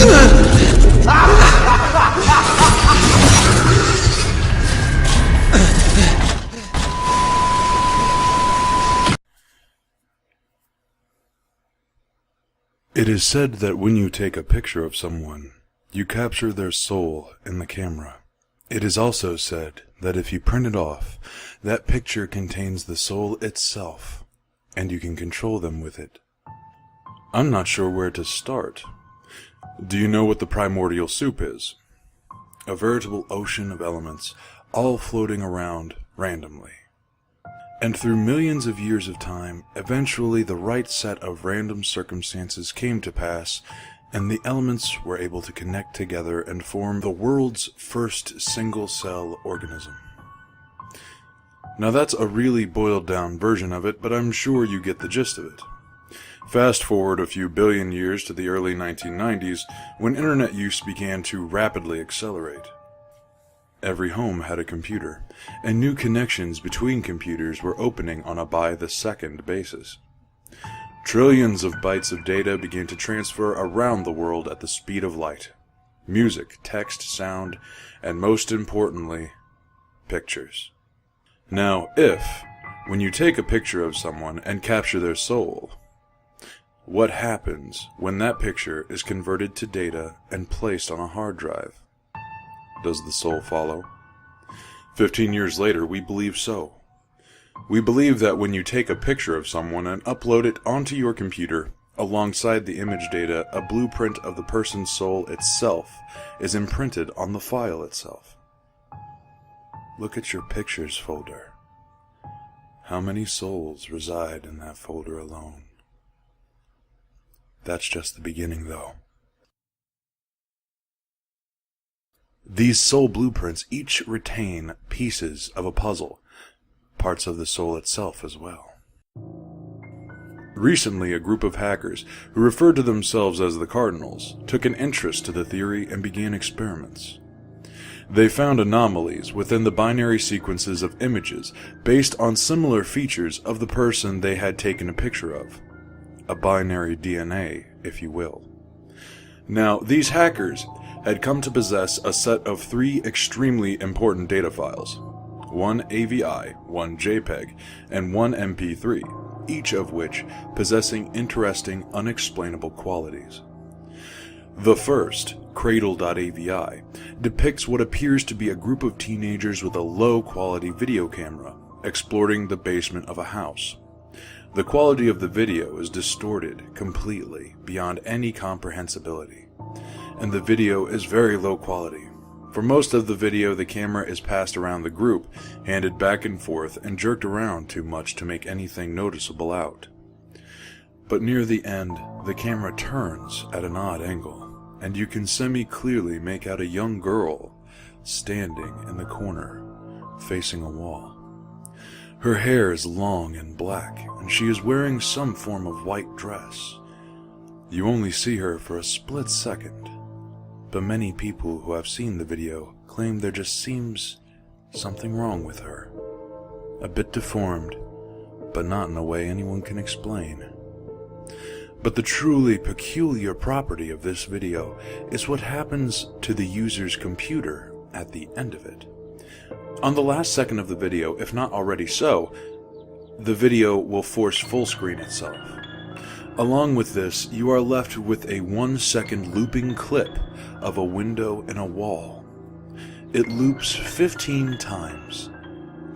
It is said that when you take a picture of someone, you capture their soul in the camera. It is also said that if you print it off, that picture contains the soul itself, and you can control them with it. I'm not sure where to start. Do you know what the primordial soup is? A veritable ocean of elements, all floating around randomly. And through millions of years of time, eventually the right set of random circumstances came to pass, and the elements were able to connect together and form the world's first single-cell organism. Now that's a really boiled-down version of it, but I'm sure you get the gist of it. Fast forward a few billion years to the early 1990s, when internet use began to rapidly accelerate. Every home had a computer, and new connections between computers were opening on a by-the-second basis. Trillions of bytes of data began to transfer around the world at the speed of light. Music, text, sound, and most importantly, pictures. Now, when you take a picture of someone and capture their soul, what happens when that picture is converted to data and placed on a hard drive? Does the soul follow? 15 years later, we believe so. We believe that when you take a picture of someone and upload it onto your computer, alongside the image data, a blueprint of the person's soul itself is imprinted on the file itself. Look at your pictures folder. How many souls reside in that folder alone? That's just the beginning, though. These soul blueprints each retain pieces of a puzzle, parts of the soul itself as well. Recently, a group of hackers, who referred to themselves as the Cardinals, took an interest to the theory and began experiments. They found anomalies within the binary sequences of images based on similar features of the person they had taken a picture of. A binary DNA, if you will. Now, these hackers had come to possess a set of 3 extremely important data files. 1 AVI, 1 JPEG, and 1 MP3, each of which possessing interesting, unexplainable qualities. The first, Cradle.AVI, depicts what appears to be a group of teenagers with a low-quality video camera, exploring the basement of a house. The quality of the video is distorted completely, beyond any comprehensibility, and the video is very low quality. For most of the video, the camera is passed around the group, handed back and forth, and jerked around too much to make anything noticeable out. But near the end, the camera turns at an odd angle, and you can semi-clearly make out a young girl standing in the corner, facing a wall. Her hair is long and black, and she is wearing some form of white dress. You only see her for a split second, but many people who have seen the video claim there just seems something wrong with her. A bit deformed, but not in a way anyone can explain. But the truly peculiar property of this video is what happens to the user's computer at the end of it. On the last second of the video, if not already so, the video will force full screen itself. Along with this, you are left with a 1-second looping clip of a window in a wall. It loops 15 times,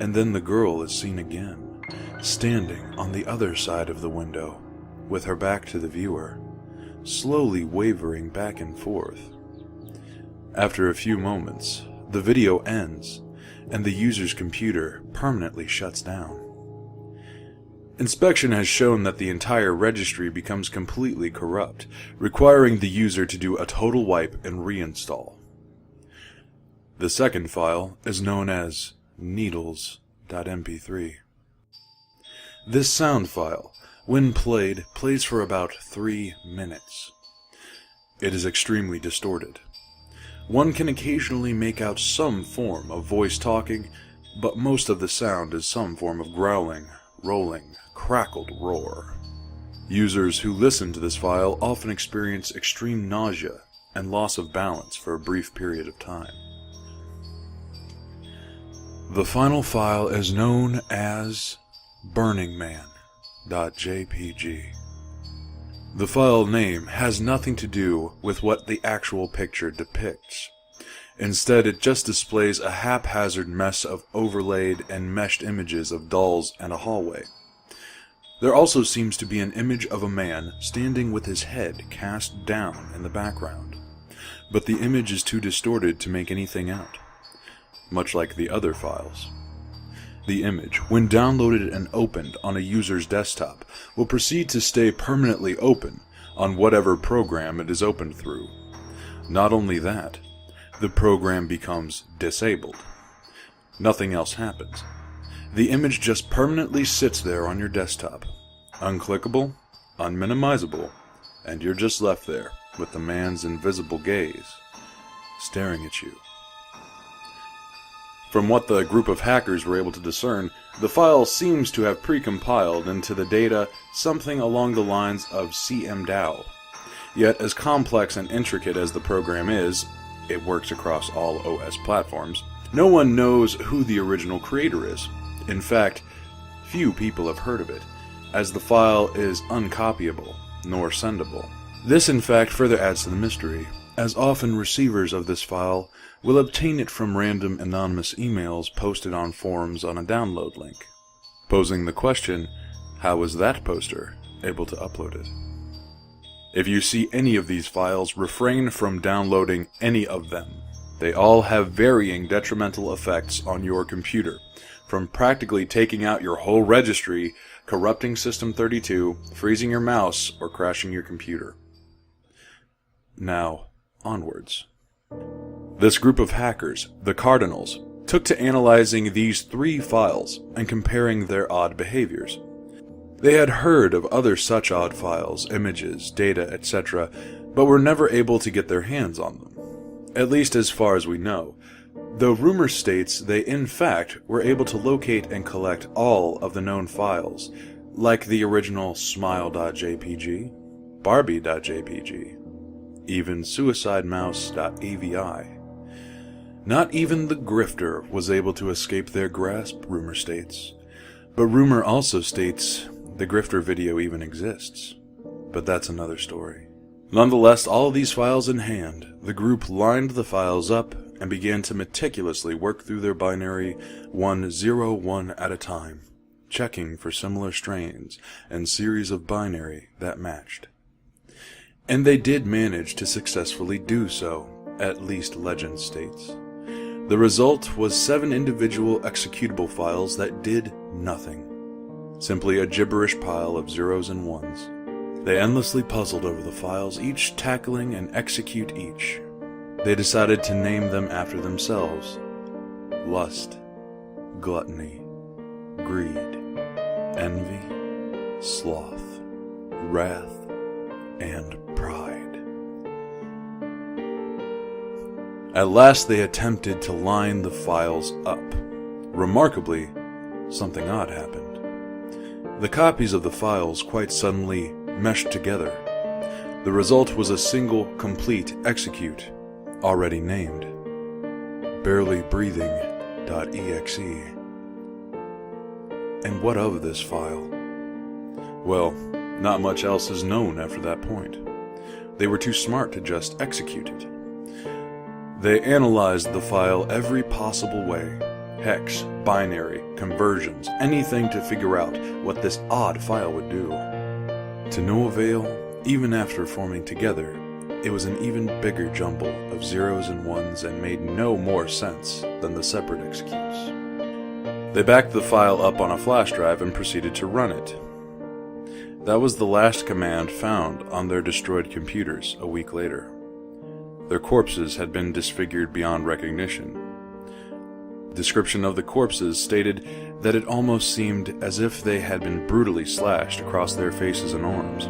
and then the girl is seen again, standing on the other side of the window, with her back to the viewer, slowly wavering back and forth. After a few moments, the video ends, and the user's computer permanently shuts down. Inspection has shown that the entire registry becomes completely corrupt, requiring the user to do a total wipe and reinstall. The second file is known as needles.mp3. This sound file, when played, plays for about 3 minutes. It is extremely distorted. One can occasionally make out some form of voice talking, but most of the sound is some form of growling, rolling, crackled roar. Users who listen to this file often experience extreme nausea and loss of balance for a brief period of time. The final file is known as BurningMan.jpg. The file name has nothing to do with what the actual picture depicts. Instead, it just displays a haphazard mess of overlaid and meshed images of dolls and a hallway. There also seems to be an image of a man standing with his head cast down in the background, but the image is too distorted to make anything out, much like the other files. The image, when downloaded and opened on a user's desktop, will proceed to stay permanently open on whatever program it is opened through. Not only that, the program becomes disabled. Nothing else happens. The image just permanently sits there on your desktop, unclickable, unminimizable, and you're just left there with the man's invisible gaze staring at you. From what the group of hackers were able to discern, the file seems to have precompiled into the data something along the lines of CMDAO. Yet, as complex and intricate as the program is, it works across all OS platforms, no one knows who the original creator is. In fact, few people have heard of it, as the file is uncopyable nor sendable. This in fact further adds to the mystery, as often receivers of this file will obtain it from random anonymous emails posted on forums on a download link, posing the question, how was that poster able to upload it? If you see any of these files, refrain from downloading any of them. They all have varying detrimental effects on your computer, from practically taking out your whole registry, corrupting System32, freezing your mouse, or crashing your computer. Now, onwards. This group of hackers, the Cardinals, took to analyzing these 3 files and comparing their odd behaviors. They had heard of other such odd files, images, data, etc., but were never able to get their hands on them, at least as far as we know, though rumor states they in fact were able to locate and collect all of the known files, like the original Smile.jpg, Barbie.jpg, even SuicideMouse.AVI. Not even the grifter was able to escape their grasp, rumor states. But rumor also states the grifter video even exists. But that's another story. Nonetheless, all of these files in hand, the group lined the files up and began to meticulously work through their binary 101 at a time, checking for similar strains and series of binary that matched. And they did manage to successfully do so, at least legend states. The result was 7 individual executable files that did nothing. Simply a gibberish pile of zeros and ones. They endlessly puzzled over the files, each tackling and execute each. They decided to name them after themselves. Lust, gluttony, greed, envy, sloth, wrath, and pride. At last they attempted to line the files up. Remarkably, something odd happened. The copies of the files quite suddenly meshed together. The result was a single, complete execute, already named Barelybreathing.exe. And what of this file? Well, not much else is known after that point. They were too smart to just execute it. They analyzed the file every possible way. Hex, binary, conversions, anything to figure out what this odd file would do. To no avail, even after forming together, it was an even bigger jumble of zeros and ones and made no more sense than the separate executes. They backed the file up on a flash drive and proceeded to run it. That was the last command found on their destroyed computers a week later. Their corpses had been disfigured beyond recognition. Description of the corpses stated that it almost seemed as if they had been brutally slashed across their faces and arms.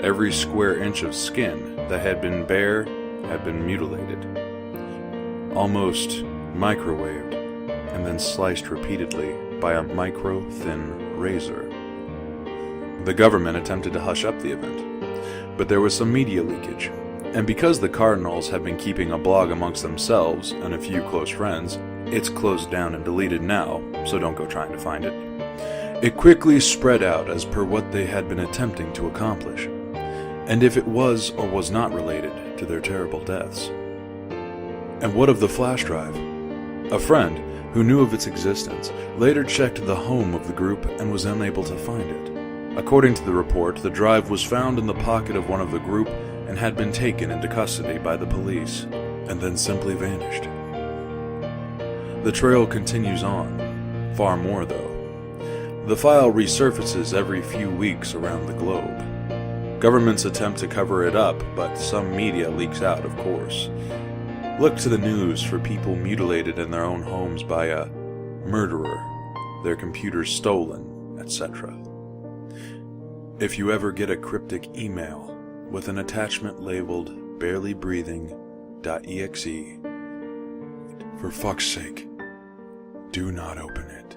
Every square inch of skin that had been bare had been mutilated, almost microwaved, and then sliced repeatedly by a micro-thin razor. The government attempted to hush up the event, but there was some media leakage, And because the Cardinals have been keeping a blog amongst themselves and a few close friends, it's closed down and deleted now, so don't go trying to find it. It quickly spread out as per what they had been attempting to accomplish, and if it was or was not related to their terrible deaths. And what of the flash drive? A friend, who knew of its existence, later checked the home of the group and was unable to find it. According to the report, the drive was found in the pocket of one of the group and had been taken into custody by the police, and then simply vanished. The trail continues on, far more though. The file resurfaces every few weeks around the globe. Governments attempt to cover it up, but some media leaks out, of course. Look to the news for people mutilated in their own homes by a murderer, their computers stolen, etc. If you ever get a cryptic email with an attachment labeled Barelybreathing.exe, for fuck's sake, do not open it.